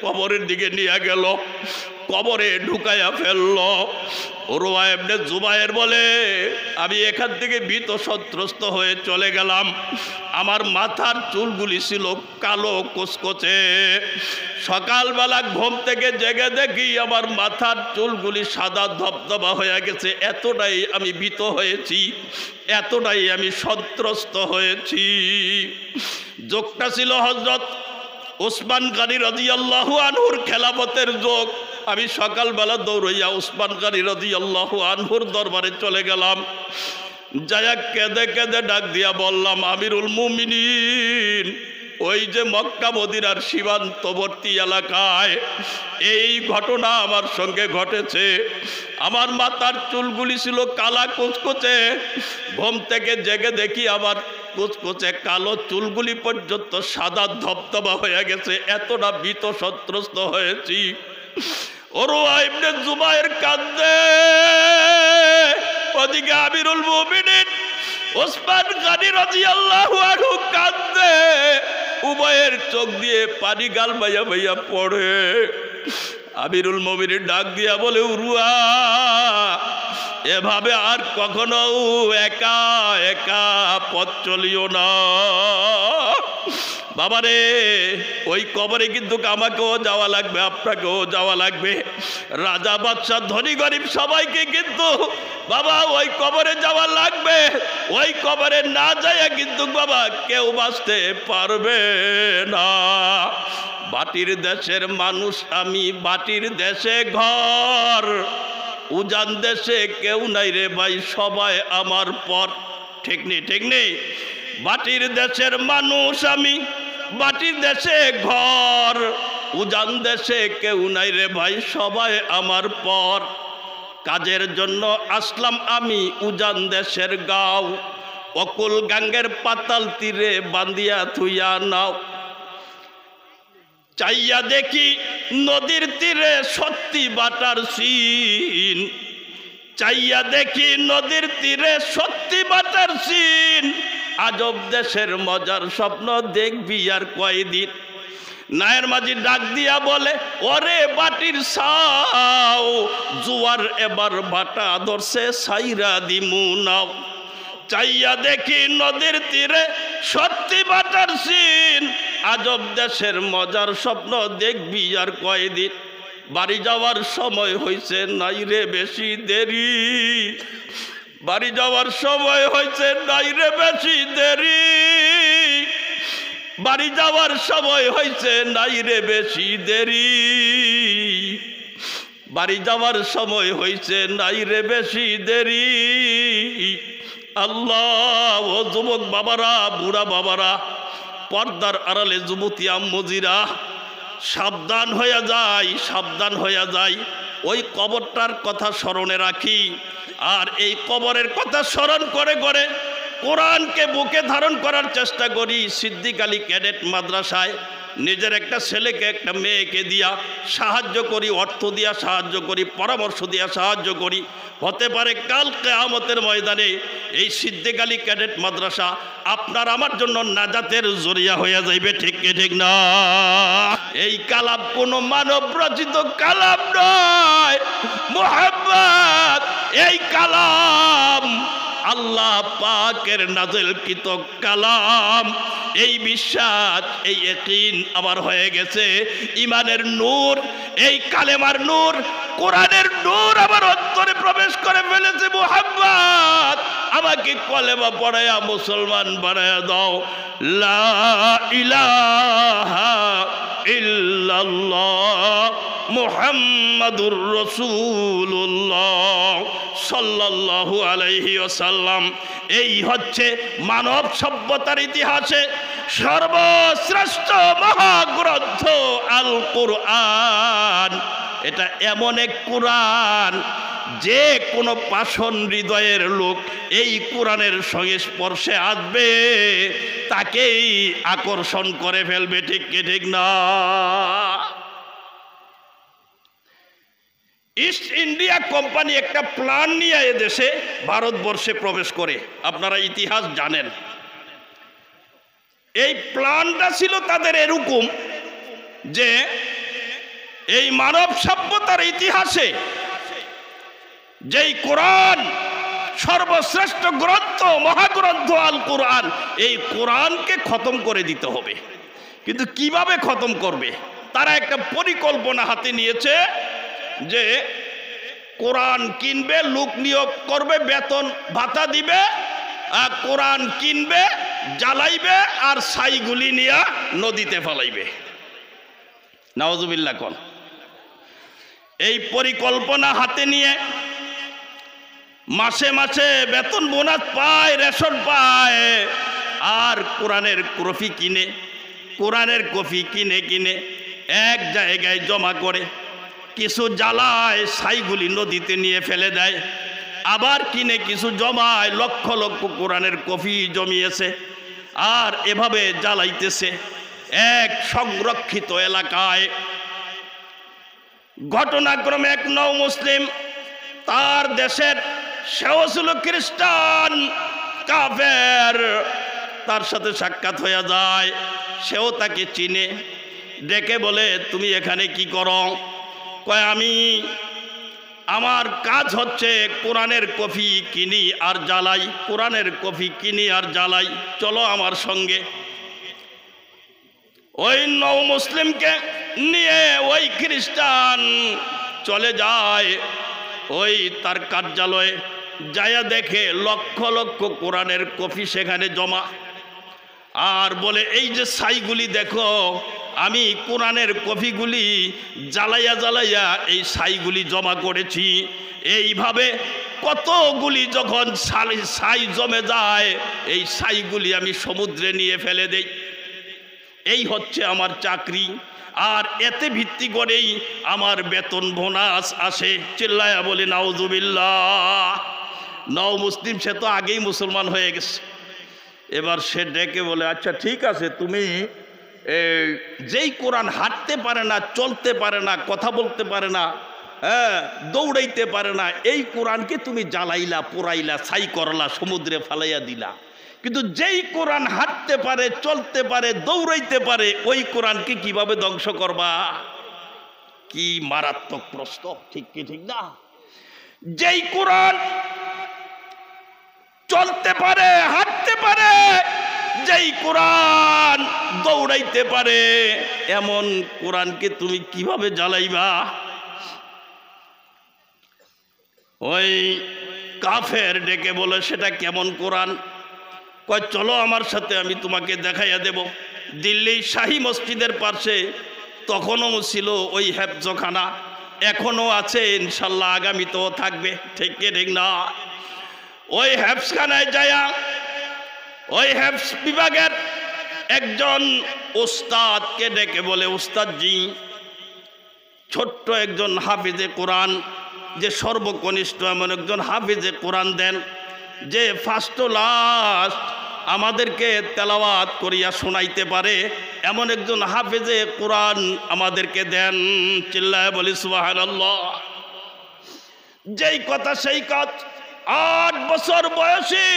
কবরের দিকে নিয়ে গেল, কবরে ঢুকাইয়া ফেলল। উরওয়া ইবনে জুবায়ের বলে, আমি এখান থেকে ভীত সন্ত্রস্ত হয়ে চলে গেলাম। আমার মাথার চুলগুলি ছিল কালো কুচকুচে। সকালবেলা ঘুম থেকে জেগে দেখি আমার মাথার চুলগুলি সাদা ধবধবা হয়ে গেছে। এতটাই আমি ভীত হয়েছি, এতটাই আমি সন্ত্রস্ত হয়েছি। যোগটা ছিল হযরত উসমান গনি রাদিয়াল্লাহু আনহুর খেলাফতের যোগ। আমি সকালবেলা দৌড়াইয়া উসমান গনি রাদিয়াল্লাহু আনহুর দরবারে চলে গেলাম। যায়া কেঁদে কেঁদে ডাক দিয়া বললাম, আমিরুল মুমিনিন, ওই যে মক্কা মদিনার সীমান্তবর্তী এলাকায় এই ঘটনা আমার সঙ্গে ঘটেছে। আমার মাথার চুলগুলি ছিল কালা কুচকুচে। ঘুম থেকে জেগে দেখি আমার কুচকুচে কালো চুলগুলি পর্যন্ত সাদা ধবধবা হয়ে গেছে। এতটা ভীত সন্ত্রস্ত হয়েছি। উরওয়া ইবনে জুবায়ের কাঁদে, ওদিকে আমিরুল মুমিনিন উসমান গনি রাদিয়াল্লাহু আনহু কাঁদে। উভয়ের চোখ দিয়ে পানি গাল বাইয়া বাইয়া পড়ে। আমিরুল মুমিনিন ডাক দিয়া বলে, উরওয়া, এভাবে আর কখনো একা একা পথ চলিও না। বাবারে, ওই কবরে কিন্তু আমাকেও যাওয়া লাগবে, আপনাকেও যাওয়া লাগবে। রাজা বাদশাহ ধনী গরিব সবাইকে কিন্তু বাবা ওই কবরে যাওয়া লাগবে। ওই কবরে না যায় কিন্তু বাবা কেউ বাঁচতে পারবে না। বাটির দেশের মানুষ আমি, বাটির দেশে ঘর, উজান দেশে কেউ নাই রে ভাই, সবাই আমার পর। ঠিক নেই, ঠিক নেই? বাটির দেশের মানুষ আমি, বাটির দেশে ঘর, উজান দেশে কেউ নাই রে ভাই, সবাই আমার পর। কাজের জন্য আসলাম আমি উজান দেশের গাঁও, অকুল গাঙ্গের পাতাল তীরে বান্দিয়া থুইয়া নাও। চাইয়া দেখি নদীর তীরে সত্যি বাটার সিন, চাইয়া দেখি নদীর তীরে সত্যি বাটার সিন। আজব দেশের মজার স্বপ্ন দেখবি আর কয়দিন। নায়ের মাঝি ডাক দিয়া বলে, ওরে বাটির সাও, জুয়ার এবার বাটা ধরছে, সাইরা দিমু নাও। চাইয়া দেখি নদীর তীরে সত্যি বাটার সিন, আজব দেশের মজার স্বপ্ন দেখবি আর কয়দিন। বাড়ি যাওয়ার সময় হয়েছে, নাই রে বেশি দেরি, বাড়ি যাওয়ার সময় হয়েছে, নাই রে বেশি দেরি, বাড়ি যাওয়ার সময় হয়েছে, নাই রে বেশি দেরি, বাড়ি যাওয়ার সময় হয়েছে, নাই রে বেশি দেরি। আল্লাহ, ও যুবক বাবারা, বুড়া বাবারা, পর্দার আড়ালে যুবতী আম্মুজিরা, সাবধান হইয়া যায়, সাবধান হইয়া যায়। ওই কবরটার কথা স্মরণে রাখি, আর এই কবরের কথা স্মরণ করে করে কোরআনকে বুকে ধারণ করার চেষ্টা করি। সিদ্দিক আলী ক্যাডেট মাদ্রাসায় নিজের একটা ছেলেকে একটা মেয়েকে দিয়া সাহায্য করি, অর্থ দিয়া সাহায্য করি, পরামর্শ দিয়া সাহায্য করি। হতে পারে কাল কিয়ামতের ময়দানে এই সিদ্দিক আলী ক্যাডেট মাদ্রাসা আপনার আমার জন্য নাজাতের জরিয়া হইয়া যাইবে। ঠিক কি ঠিক না? এই কালাম কোনো মানব রচিত কালাম নয় মুহাম্মদ, এই কালাম আল্লাহ পাকের নাযিলকৃত কালাম। এই বিশ্বাস, এই ইয়াকিন আমার হয়ে গেছে। ইমানের নূর, এই কালেমার নূর, কোরআনের নূর আমার অন্তরে প্রবেশ করে ফেলেছে। মুহাম্মদ, আমাকে কলেমা পড়ায়া মুসলমান বানায়া দাও। লা ইলাহা ইল্লাল্লাহ মুহাম্মাদুর রাসূলুল্লাহ সাল্লাল্লাহু আলাইহি ওয়াসাল্লাম। এই হচ্ছে মানব সভ্যতার ইতিহাসে সর্বশ্রেষ্ঠ মহাগ্রন্থ আল কুরআন। এটা এমন এক কুরআন যে কোনো পাষণ হৃদয়ের লোক এই কোরআনের সংস্পর্শে আসবে, তাকেই আকর্ষণ করে ফেলবে। ঠিক কি ঠিক না? ইস্ট ইন্ডিয়া কোম্পানি একটা প্ল্যান নিয়ে এদেশে ভারতবর্ষে প্রবেশ করে, আপনারা ইতিহাস জানেন। এই প্ল্যানটা ছিল তাদের এরকম যে এই মানব সভ্যতার ইতিহাসে যেই কোরআন সর্বশ্রেষ্ঠ গ্রন্থ, মহাগ্রন্থ আল কোরআন, এই কোরআনকে খতম করে দিতে হবে। কিন্তু কিভাবে খতম করবে? তারা একটা পরিকল্পনা হাতে নিয়েছে যে কোরআন কিনবে, লোক নিয়োগ করবে, বেতন ভাতা দিবে, আর কোরআন কিনবে, জ্বালাইবে, আর ছাইগুলি নিয়ে নদীতে ফেলাইবে। নাউজুবিল্লাহ কোন এই পরিকল্পনা হাতে নিয়ে মাসে মাসে বেতন বোনাস পায়, রেশন পায়, আর কোরআনের কফি কিনে এক জায়গায় জমা করে, কিছু জ্বালায়, ছাইগুলি নদীতে নিয়ে ফেলে দেয়, আবার কিনে কিছু জমায়, লক্ষ লক্ষ কোরআনের কফি জমিয়েছে, আর এভাবে জ্বালাইতেছে এক সংরক্ষিত এলাকায়। ঘটনাক্রমে এক নও মুসলিম, তার দেশের সেও ছিল খ্রিস্টান কাফের, তার সাথে সাক্ষাৎ হয়ে যায়। সেও তাকে চিনে, ডেকে বলে তুমি এখানে কি করো? কয় আমি, আমার কাজ হচ্ছে কোরআনের কফি কিনি আর জ্বালাই, কোরআনের কফি কিনি আর জ্বালাই, চলো আমার সঙ্গে। ওই নও মুসলিমকে নিয়ে ওই খ্রিস্টান চলে যায় ওই তার কার্যালয়ে, যায়া দেখে লক্ষ লক্ষ কোরআনের কফি সেখানে জমা, আর বলে এই যে ছাইগুলি দেখো, আমি কোরআনের কফিগুলি জ্বালাইয়া জ্বালাইয়া এই ছাইগুলি জমা করেছি। এইভাবে কতগুলি যখন ছাই জমে যায়, এই ছাইগুলি আমি সমুদ্রে নিয়ে ফেলে দেই, এই হচ্ছে আমার চাকরি, আর এতে ভিত্তি করেই আমার বেতন বোনাস আসে। চিল্লায়া বলে নাউজুবিল্লাহ। নও মুসলিম, সে তো আগেই মুসলমান হয়ে গেছে। এবার সে ডেকে বলে আচ্ছা ঠিক আছে, তুমি যেই কোরআন হাঁটতে পারে না, চলতে পারে না, কথা বলতে পারে না, হ্যাঁ, দৌড়াইতে পারে না, এই কোরআনকে তুমি জ্বালাইলা, পোড়াইলা, ছাই করলা, সমুদ্রে ফালাইয়া দিলা, কিন্তু যেই কোরআন হাঁটতে পারে, চলতে পারে, দৌড়াইতে পারে, ওই কোরআনকে কিভাবে ধ্বংস করবা? কি মারাত্মক প্রশ্ন, ঠিক কি ঠিক না? যেই কোরআন চলতে পারে, হাঁটতে পারে, যেই কোরআন দৌড়াইতে পারে, এমন কোরআনকে তুমি কিভাবে জ্বালাইবা? ওই কাফের ডেকে বলে সেটা কেমন কোরআন? কয় চলো আমার সাথে, আমি তোমাকে দেখাইয়া দেব। দিল্লি শাহী মসজিদের পাশে তখনও ছিল ওই হেফজখানা, এখনো আছে, ইনশাল্লাহ আগামীতেও থাকবে, ঠিক কি ঠিক না? ওই হেফজখানায় যায়া ওই হেফজ বিভাগের একজন উস্তাদকে ডেকে বলে, উস্তাদজি, ছোট্ট একজন হাফিজে কোরআন, যে সর্বকনিষ্ঠ এমন একজন হাফিজে কোরআন দেন, যে ফার্স্ট লাস্ট আমাদেরকে তেলাওয়াত করিয়া শোনাইতে পারে, এমন একজন হাফিজে কোরআন আমাদেরকে দেন। চিল্লায় বলি সুবহানাল্লাহ। যেই কথা সেই কাজ। 8 বছর বয়সী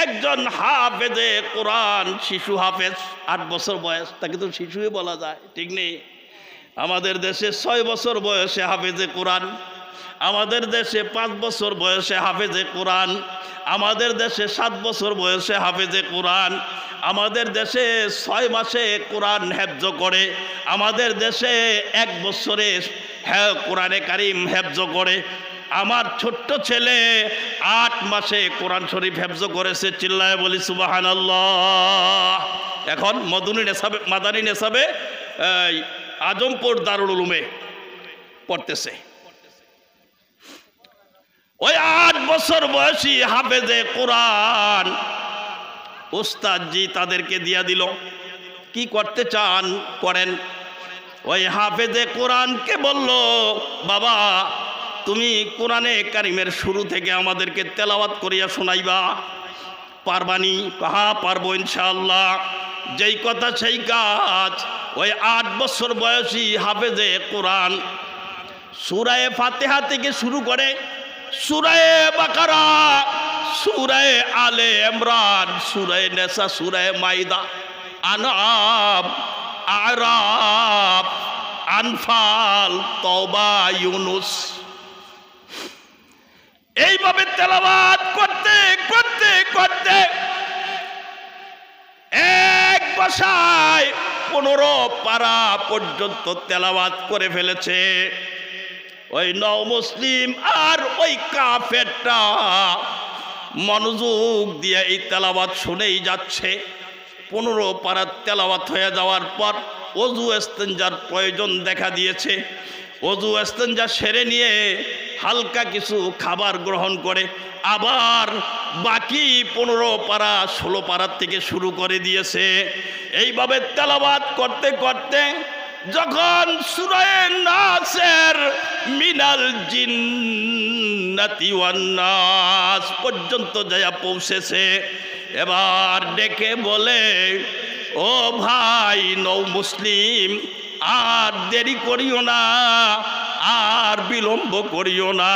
একজন হাফেজে কোরআন, শিশু হাফেজ, 8 বছর বয়স, তাকে তো শিশুই বলা যায়, ঠিক নেই? আমাদের দেশে 6 বছর বয়সে হাফেজে কোরআন, আমাদের দেশে 5 বছর বয়সে হাফেজে কোরআন, আমাদের দেশে 7 বছর বয়সে হাফেজে কোরআন, আমাদের দেশে 6 মাসে কোরআন হেফজ করে, আমাদের দেশে 1 বছরে কোরআনে কারিম হেফজ করে। আমার ছোট্ট ছেলে 8 মাসে কোরআন শরীফ হেফজ করেছে। চিল্লায় বলি সুবহানাল্লাহ। এখন মাদানী নেসাবে আজমপুর দারুল উলুমে পড়তেছে। ওই 8 বছর বয়সী হাফেজে কোরআন উস্তাদজি তাদেরকে দিয়া দিল, কি করতে চান করেন। ওই হাফেজে কোরআনকে বলল, বাবা তুমি কোরআনে কারিমের শুরু থেকে আমাদেরকে তেলাওয়াত করিয়া শোনাইবা, পারবানি? হ্যাঁ পারবো ইনশাআল্লাহ। যেই কথা সেই কাজ। ওই 8 বছর বয়সী হাফেজে কোরআন সূরায়ে ফাতিহা থেকে শুরু করে সূরায়ে বাকারা, সূরায়ে আলে ইমরান, সূরায়ে নিসা, সূরায়ে মাইদা, আনআম, আরাফ, আনফাল, তওবা, ইউনুস। এইভাবে তেলাওয়াত করতে করতে করতে এক বসায় 15 পারা পর্যন্ত তেলাওয়াত করে ফেলেছে। ওই নও মুসলিম আর ওই কাফেরটা মনোযোগ দিয়ে এই তেলাওয়াত শুনেই যাচ্ছে। 15 পারা তেলাওয়াত হয়ে যাওয়ার পর ওযু ইস্তেঞ্জার প্রয়োজন দেখা দিয়েছে। ওযু ইস্তেঞ্জা সেরে নিয়ে হালকা কিছু খাবার গ্রহণ করে আবার বাকি 15 পারা 16 পারার থেকে শুরু করে দিয়েছে। এইভাবে তেলাওয়াত করতে করতে যখন সূরা নাসের মিনাল জিন্নাতি ওয়ান নাস পর্যন্ত যায় পৌঁছেছে, এবার ডেকে বলে, ও ভাই নও মুসলিম, আর দেরি করিও না, আর বিলম্ব করিও না।